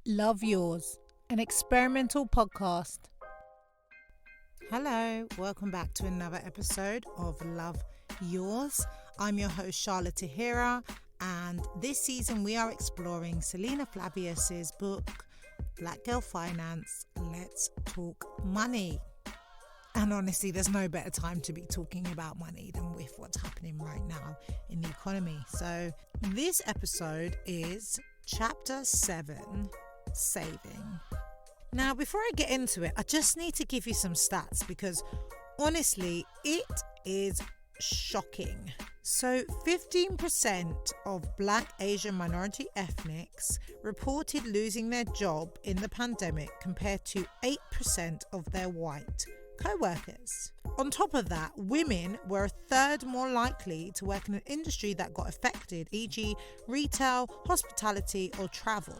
Love Yours, an experimental podcast. Hello, welcome back to another episode of Love Yours. I'm your host, Charlotte Tahira, and this season we are exploring Selina Flavius's book, Black Girl Finance, Let's Talk Money. And honestly, there's no better time to be talking about money than with what's happening right now in the economy. So this episode is Chapter 7, Saving. Now, before I get into it, I just need to give you some stats because honestly, it is shocking. So 15% of Black, Asian, minority ethnics reported losing their job in the pandemic compared to 8% of their white co-workers. On top of that, women were a third more likely to work in an industry that got affected, e.g. retail, hospitality or travel.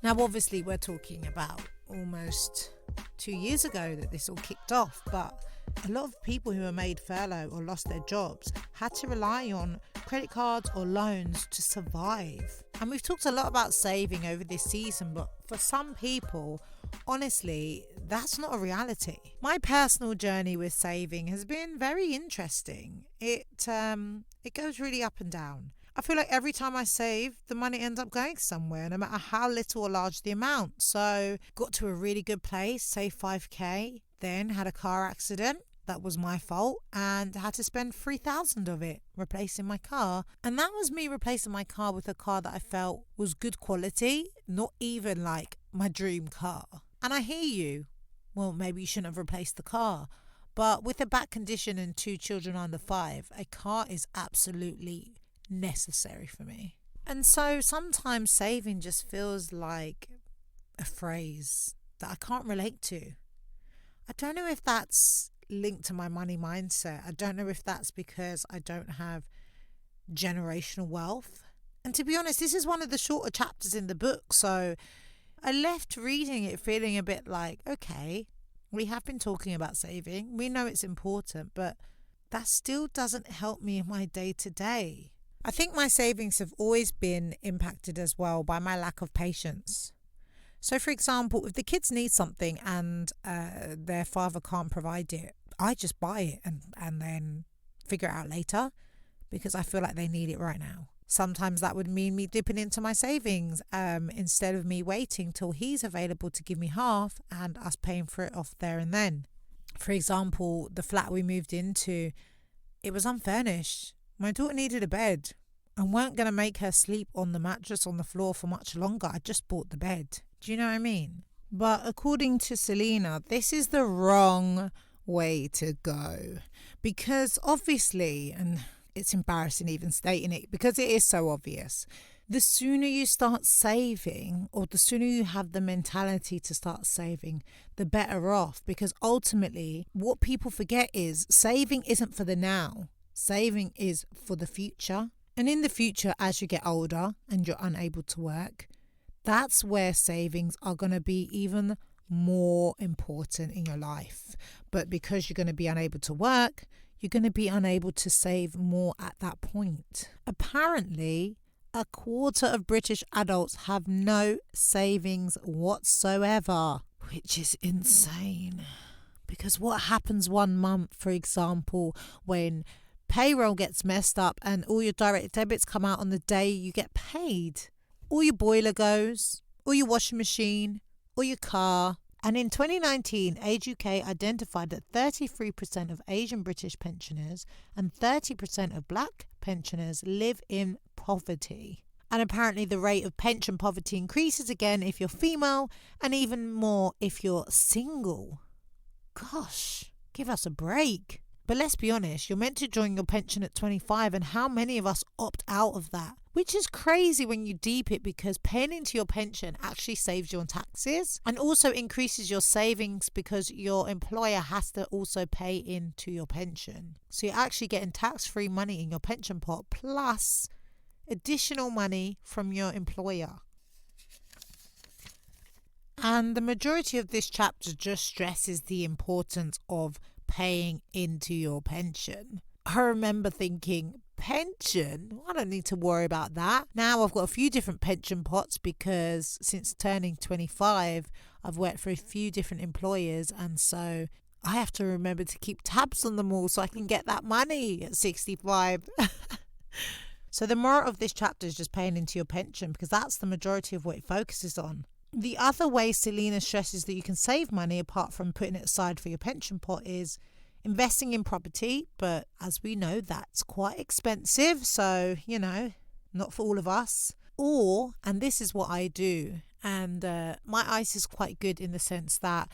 Now obviously we're talking about almost 2 years ago that this all kicked off, but a lot of people who were made furlough or lost their jobs had to rely on credit cards or loans to survive. And we've talked a lot about saving over this season, but for some people, honestly, that's not a reality. My personal journey with saving has been very interesting. It goes really up and down. I feel like every time I save, the money ends up going somewhere, no matter how little or large the amount. So got to a really good place, saved 5k, then had a car accident. That was my fault and had to spend 3,000 of it replacing my car. And that was me replacing my car with a car that I felt was good quality, not even like my dream car. And I hear you. Well, maybe you shouldn't have replaced the car. But with a back condition and 2 children under 5, a car is absolutely necessary for me. And so sometimes saving just feels like a phrase that I can't relate to. I don't know if that's linked to my money mindset. I don't know if that's because I don't have generational wealth. And to be honest, this is one of the shorter chapters in the book, so I left reading it feeling a bit like, okay, we have been talking about saving, we know it's important, but that still doesn't help me in my day-to-day. I think my savings have always been impacted as well by my lack of patience. So for example, if the kids need something and their father can't provide it, I just buy it and then figure it out later because I feel like they need it right now. Sometimes that would mean me dipping into my savings instead of me waiting till he's available to give me half and us paying for it off there and then. For example, the flat we moved into, it was unfurnished. My daughter needed a bed and weren't going to make her sleep on the mattress on the floor for much longer. I just bought the bed. Do you know what I mean? But according to Selina, this is the wrong way to go because obviously, and it's embarrassing even stating it because it is so obvious, the sooner you start saving or the sooner you have the mentality to start saving, the better off, because ultimately what people forget is saving isn't for the now. Saving is for the future. And in the future, as you get older and you're unable to work, that's where savings are going to be even more important in your life. But because you're going to be unable to work, you're going to be unable to save more at that point. Apparently, a quarter of British adults have no savings whatsoever, which is insane. Because what happens one month, for example, when payroll gets messed up and all your direct debits come out on the day you get paid? All your boiler goes, or your washing machine, or your car. And in 2019, Age UK identified that 33% of Asian British pensioners and 30% of Black pensioners live in poverty. And apparently the rate of pension poverty increases again if you're female and even more if you're single. Gosh, give us a break. But let's be honest, you're meant to join your pension at 25, and how many of us opt out of that? Which is crazy when you deep it, because paying into your pension actually saves you on taxes and also increases your savings because your employer has to also pay into your pension. So you're actually getting tax-free money in your pension pot plus additional money from your employer. And the majority of this chapter just stresses the importance of paying into your pension. I remember thinking, pension, I don't need to worry about that. Now I've got a few different pension pots because since turning 25, I've worked for a few different employers, and so I have to remember to keep tabs on them all so I can get that money at 65. So the moral of this chapter is just paying into your pension, because that's the majority of what it focuses on. The other way Selina stresses that you can save money apart from putting it aside for your pension pot is investing in property. But as we know, that's quite expensive. So, not for all of us. Or, and this is what I do, and my ISA is quite good in the sense that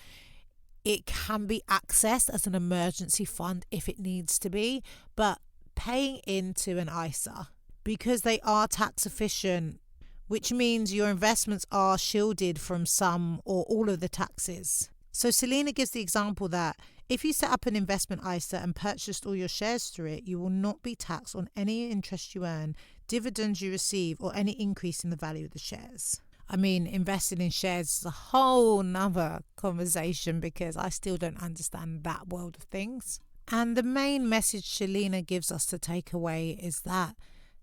it can be accessed as an emergency fund if it needs to be. But paying into an ISA, because they are tax efficient, which means your investments are shielded from some or all of the taxes. So Selina gives the example that if you set up an investment ISA and purchased all your shares through it, you will not be taxed on any interest you earn, dividends you receive, or any increase in the value of the shares. I mean, investing in shares is a whole nother conversation because I still don't understand that world of things. And the main message Selina gives us to take away is that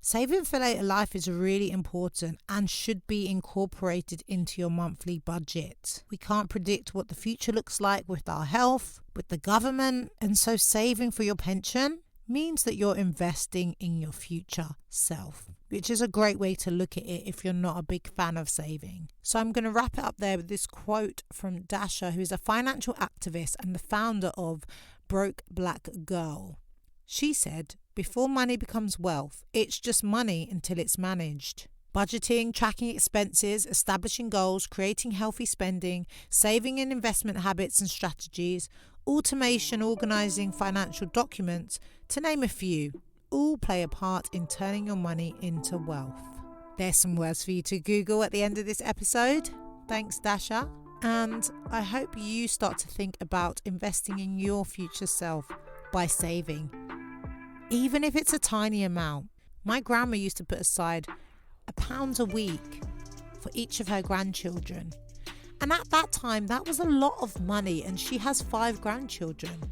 saving for later life is really important and should be incorporated into your monthly budget. We can't predict what the future looks like with our health, with the government, and so saving for your pension means that you're investing in your future self, which is a great way to look at it if you're not a big fan of saving. So I'm going to wrap it up there with this quote from Dasha, who is a financial activist and the founder of Broke Black Girl. She said, "Before money becomes wealth, it's just money until it's managed. Budgeting, tracking expenses, establishing goals, creating healthy spending, saving and investment habits and strategies, automation, organising financial documents, to name a few, all play a part in turning your money into wealth." There's some words for you to Google at the end of this episode. Thanks, Dasha. And I hope you start to think about investing in your future self by saving, even if it's a tiny amount. My grandma used to put aside £1 a week for each of her grandchildren. And at that time, that was a lot of money, and she has 5 grandchildren.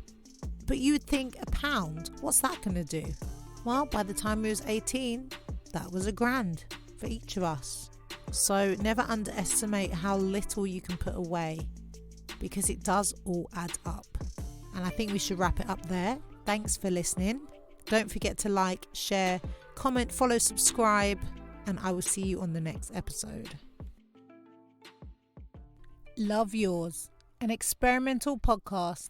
But you would think, £1, what's that going to do? Well, by the time we was 18, that was £1,000 for each of us. So never underestimate how little you can put away, because it does all add up. And I think we should wrap it up there. Thanks for listening. Don't forget to like, share, comment, follow, subscribe, and I will see you on the next episode. Love Yours, an experimental podcast